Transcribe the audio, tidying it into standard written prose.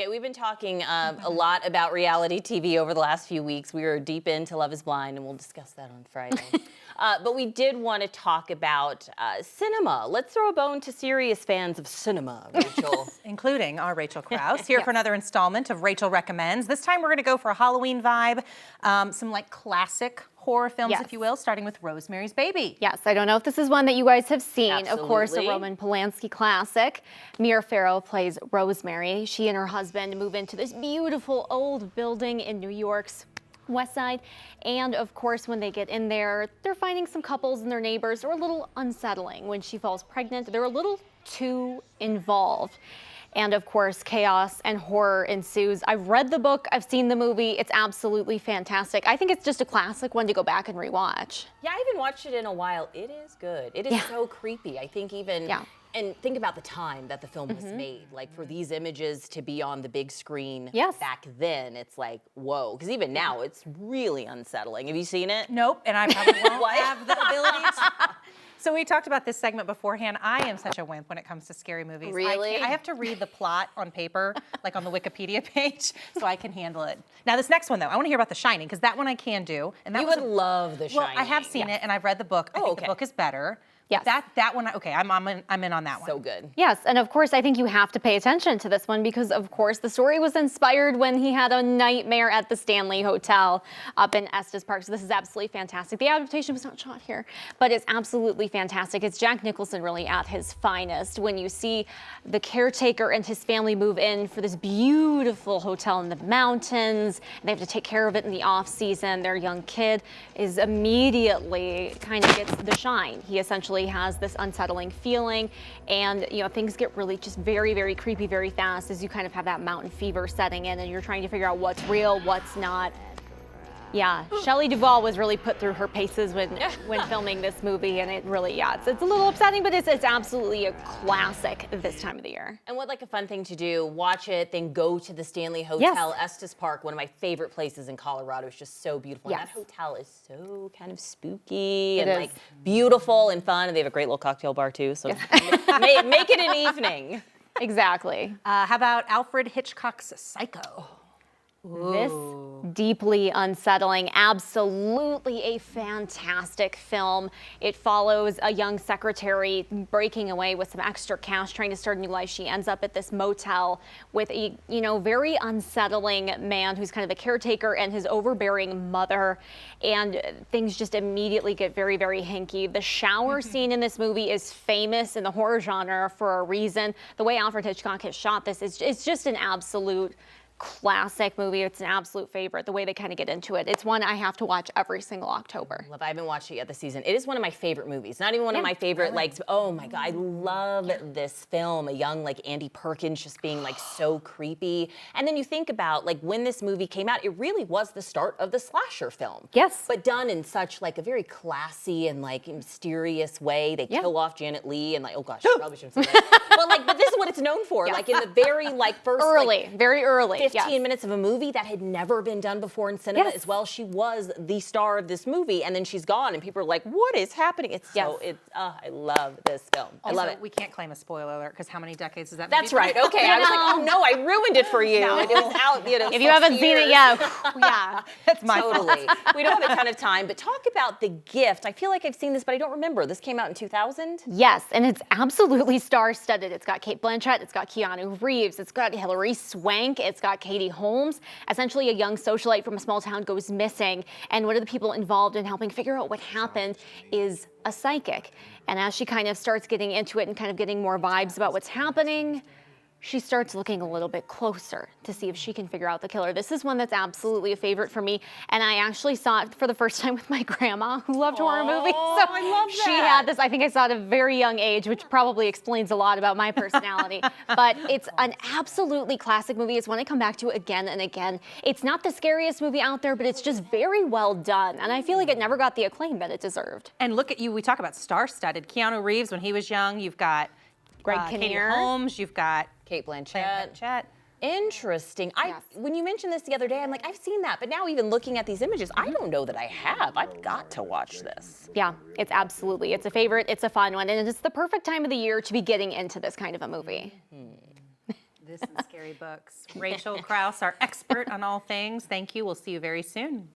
Okay, we've been talking a lot about reality TV over the last few weeks. We were deep into Love is Blind, and we'll discuss that on Friday. But we did want to talk about cinema. Let's throw a bone to serious fans of cinema, Rachel. Including our Rachael Krause, here for another installment of Rachel Recommends. This time we're going to go for a Halloween vibe, some like classic horror films, if you will, starting with Rosemary's Baby. Yes, I don't know if this is one that you guys have seen. Absolutely. Of course, a Roman Polanski classic. Mia Farrow plays Rosemary. She and her husband move into this beautiful old building in New York's West Side. And of course, when they get in there, they're finding some couples and their neighbors are a little unsettling. When she falls pregnant, they're a little too involved. And of course, chaos and horror ensues. I've read the book, I've seen the movie. It's absolutely fantastic. I think it's just a classic one to go back and rewatch. Yeah, I haven't watched it in a while. It is good. It is so creepy. I think even, and think about the time that the film was made. Like for these images to be on the big screen back then, it's like, whoa. Because even now, it's really unsettling. Have you seen it? Nope, and I probably won't have the ability to. So we talked about this segment beforehand. I am such a wimp when it comes to scary movies. Really? I have to read the plot on paper, like on the Wikipedia page, so I can handle it. Now this next one though, I want to hear about The Shining, because that one I can do. And that You would love The Shining. Well, I have seen it and I've read the book. I think the book is better. Yes. That one, okay, I'm in on that one. So good. Yes, and of course, I think you have to pay attention to this one because, of course, the story was inspired when he had a nightmare at the Stanley Hotel up in Estes Park. So this is absolutely fantastic. The adaptation was not shot here, but it's absolutely fantastic. It's Jack Nicholson really at his finest when you see the caretaker and his family move in for this beautiful hotel in the mountains. And they have to take care of it in the off season. Their young kid is immediately kind of gets the shine. He essentially has this unsettling feeling, and things get really just very, very creepy very fast as you kind of have that mountain fever setting in and you're trying to figure out what's real, what's not. Yeah, Shelley Duvall was really put through her paces when filming this movie, and it really, it's a little upsetting, but it's absolutely a classic this time of the year. And what like a fun thing to do, watch it, then go to the Stanley Hotel, Estes Park, one of my favorite places in Colorado. It's just so beautiful. And that hotel is so kind of spooky and like beautiful and fun, and they have a great little cocktail bar too, so make it an evening. Exactly. How about Alfred Hitchcock's Psycho? This deeply unsettling, absolutely a fantastic film. It follows a young secretary breaking away with some extra cash, trying to start a new life. She ends up at this motel with a, very unsettling man who's kind of a caretaker and his overbearing mother, and things just immediately get very, very hinky. The shower scene in this movie is famous in the horror genre for a reason. The way Alfred Hitchcock has shot this is just an absolute classic movie. It's an absolute favorite, the way they kind of get into it. It's one I have to watch every single October. I haven't watched it yet this season. It is one of my favorite movies. Not even one of my favorite, oh my God, I love this film. A young, Andy Perkins just being, so creepy. And then you think about, when this movie came out, it really was the start of the slasher film. Yes. But done in such, a very classy and, mysterious way. They kill off Janet Leigh and, oh gosh, I probably shouldn't say that. But this is what it's known for. In the very, first, very early. 15 minutes of a movie that had never been done before in cinema as well. She was the star of this movie, and then she's gone, and people are like, what is happening? It's I love this film. I love it. We can't claim a spoiler alert, because how many decades is that? That's right. Okay. I was like, oh no, I ruined it for you. No. It was out, If you haven't seen it yet, that's my fault. Totally. We don't have a ton of time, but talk about The Gift. I feel like I've seen this, but I don't remember. This came out in 2000? Yes, and it's absolutely star-studded. It's got Cate Blanchett, it's got Keanu Reeves, it's got Hilary Swank, it's got Katie Holmes. Essentially, a young socialite from a small town goes missing, and one of the people involved in helping figure out what happened is a psychic. And as she kind of starts getting into it and kind of getting more vibes about what's happening, she starts looking a little bit closer to see if she can figure out the killer. This is one that's absolutely a favorite for me, and I actually saw it for the first time with my grandma, who loved horror movies. So I love that. She had this, I think I saw it at a very young age, which probably explains a lot about my personality. But it's an absolutely classic movie. It's one I come back to again and again. It's not the scariest movie out there, but it's just very well done, and I feel like it never got the acclaim that it deserved. And look at you, we talk about star-studded. Keanu Reeves, when he was young, you've got Greg Katie Kinnear. Holmes, you've got Cate Blanchett. Interesting. When you mentioned this the other day, I'm like, I've seen that, but now even looking at these images, I don't know that I have. I've got to watch this. Yeah, it's a favorite, it's a fun one, and it's the perfect time of the year to be getting into this kind of a movie. is some scary books. Rachael Krause, our expert on all things. Thank you. We'll see you very soon.